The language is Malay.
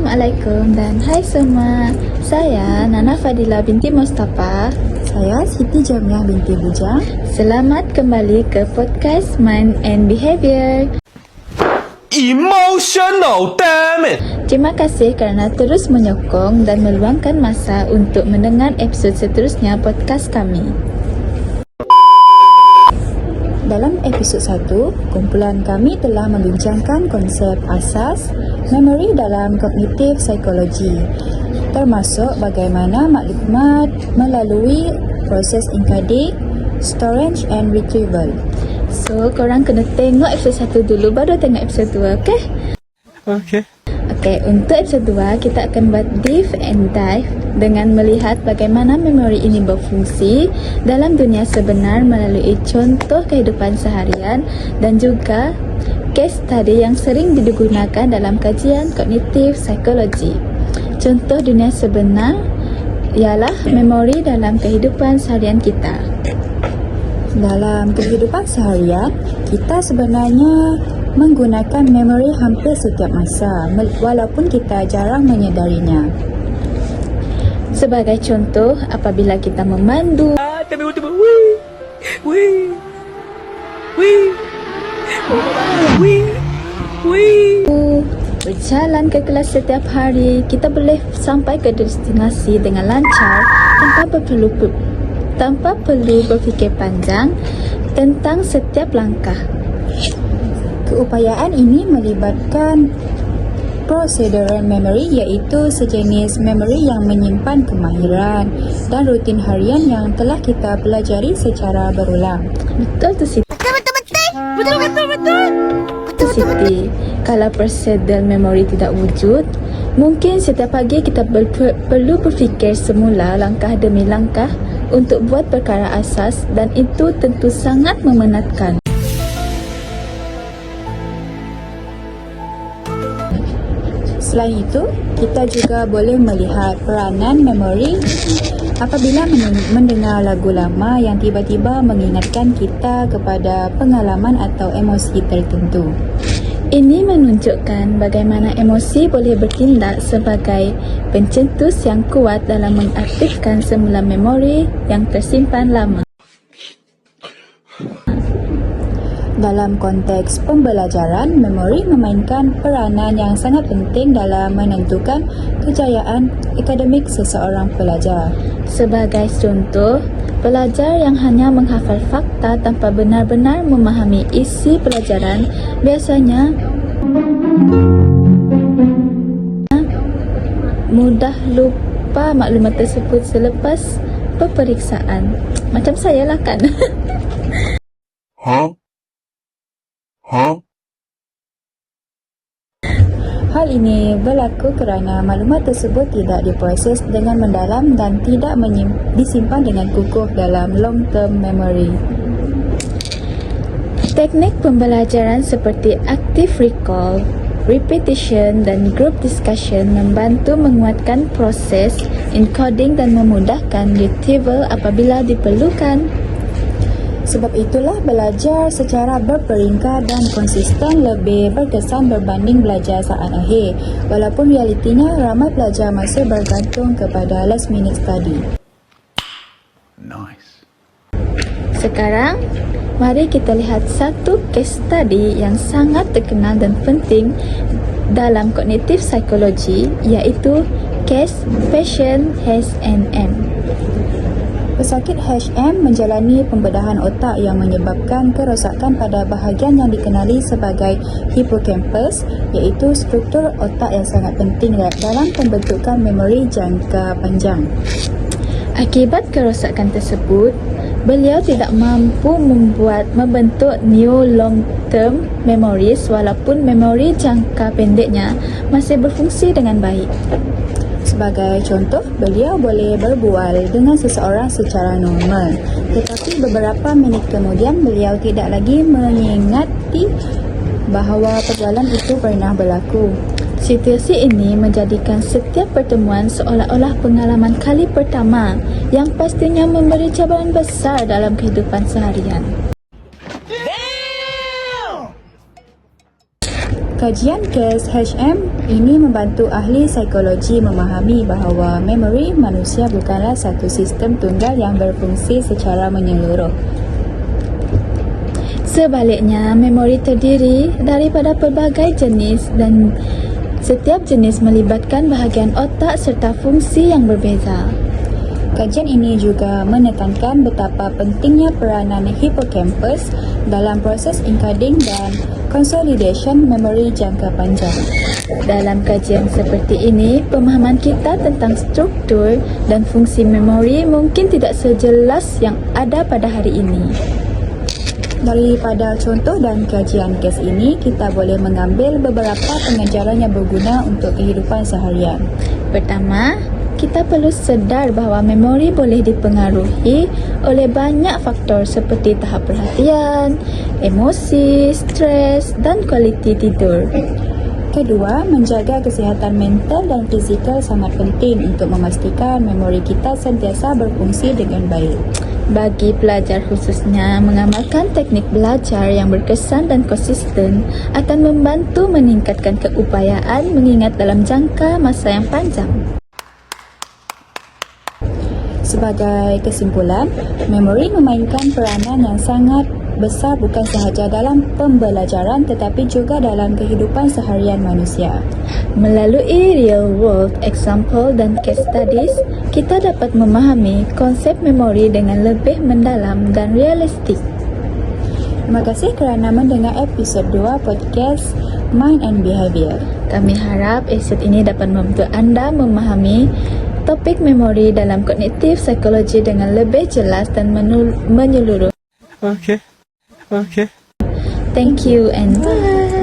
Assalamualaikum dan hai semua. Saya Nana Fadila binti Mustafa. Saya Siti Jamiah binti Bujang. Selamat kembali ke podcast Mind and Behavior. Emotional, damn it! Terima kasih kerana terus menyokong dan meluangkan masa untuk mendengar episod seterusnya podcast kami. Dalam episod 1, kumpulan kami telah membincangkan konsep asas memori dalam kognitif psikologi, termasuk bagaimana maklumat melalui proses encoding, storage and retrieval. So, korang kena tengok episod 1 dulu baru tengok episod 2, okey? Okey, untuk episod 2 kita akan buat deep and dive dengan melihat bagaimana memori ini berfungsi dalam dunia sebenar melalui contoh kehidupan seharian dan juga case study yang sering digunakan dalam kajian kognitif psikologi. Contoh dunia sebenar ialah memori dalam kehidupan seharian kita. Dalam kehidupan seharian, kita sebenarnya menggunakan memori hampir setiap masa, walaupun kita jarang menyedarinya. Sebagai contoh, apabila kita memandu, berjalan ke kelas setiap hari, kita boleh sampai ke destinasi dengan lancar tanpa perlu berfikir panjang tentang setiap langkah. Keupayaan ini melibatkan procedural memory, iaitu sejenis memori yang menyimpan kemahiran dan rutin harian yang telah kita pelajari secara berulang. Betul tu Siti. Betul Siti. Kalau procedural memory tidak wujud, mungkin setiap pagi kita perlu berfikir semula langkah demi langkah untuk buat perkara asas, dan itu tentu sangat memenatkan. Selain itu, kita juga boleh melihat peranan memori apabila mendengar lagu lama yang tiba-tiba mengingatkan kita kepada pengalaman atau emosi tertentu. Ini menunjukkan bagaimana emosi boleh bertindak sebagai pencetus yang kuat dalam mengaktifkan semula memori yang tersimpan lama. Dalam konteks pembelajaran, memori memainkan peranan yang sangat penting dalam menentukan kejayaan akademik seseorang pelajar. Sebagai contoh, pelajar yang hanya menghafal fakta tanpa benar-benar memahami isi pelajaran biasanya mudah lupa maklumat tersebut selepas peperiksaan. Macam saya lah kan. Hal ini berlaku kerana maklumat tersebut tidak diproses dengan mendalam dan tidak disimpan dengan kukuh dalam long-term memory. Teknik pembelajaran seperti active recall, repetition dan group discussion membantu menguatkan proses encoding dan memudahkan retrieval apabila diperlukan. Sebab itulah belajar secara berperingkat dan konsisten lebih berkesan berbanding belajar saat akhir, walaupun realitinya ramai pelajar masih bergantung kepada last minute study. Nice. Sekarang, mari kita lihat satu case study yang sangat terkenal dan penting dalam kognitif psikologi, iaitu case pasien HMM. Pesakit HM menjalani pembedahan otak yang menyebabkan kerosakan pada bahagian yang dikenali sebagai hippocampus, iaitu struktur otak yang sangat penting dalam pembentukan memori jangka panjang. Akibat kerosakan tersebut, beliau tidak mampu membentuk new long-term memories walaupun memori jangka pendeknya masih berfungsi dengan baik. Sebagai contoh, beliau boleh berbual dengan seseorang secara normal, tetapi beberapa minit kemudian beliau tidak lagi mengingati bahawa perbualan itu pernah berlaku. Situasi ini menjadikan setiap pertemuan seolah-olah pengalaman kali pertama yang pastinya memberi cabaran besar dalam kehidupan seharian. Kajian kes HM Ini membantu ahli psikologi memahami bahawa memori manusia bukanlah satu sistem tunggal yang berfungsi secara menyeluruh. Sebaliknya, memori terdiri daripada pelbagai jenis dan setiap jenis melibatkan bahagian otak serta fungsi yang berbeza. Kajian ini juga menekankan betapa pentingnya peranan hippocampus dalam proses encoding dan consolidation memori jangka panjang. Dalam kajian seperti ini, pemahaman kita tentang struktur dan fungsi memori mungkin tidak sejelas yang ada pada hari ini. Daripada contoh dan kajian kes ini, kita boleh mengambil beberapa pengajaran yang berguna untuk kehidupan seharian. Pertama, kita perlu sedar bahawa memori boleh dipengaruhi oleh banyak faktor seperti tahap perhatian, emosi, stres dan kualiti tidur. Kedua, menjaga kesihatan mental dan fizikal sangat penting untuk memastikan memori kita sentiasa berfungsi dengan baik. Bagi pelajar khususnya, mengamalkan teknik belajar yang berkesan dan konsisten akan membantu meningkatkan keupayaan mengingat dalam jangka masa yang panjang. Sebagai kesimpulan, memori memainkan peranan yang sangat besar bukan sahaja dalam pembelajaran tetapi juga dalam kehidupan seharian manusia. Melalui real world example dan case studies, kita dapat memahami konsep memori dengan lebih mendalam dan realistik. Terima kasih kerana mendengar episod 2 podcast Mind and Behavior. Kami harap episod ini dapat membantu anda memahami topik memori dalam kognitif psikologi dengan lebih jelas dan menyeluruh. Okay. Thank you and bye.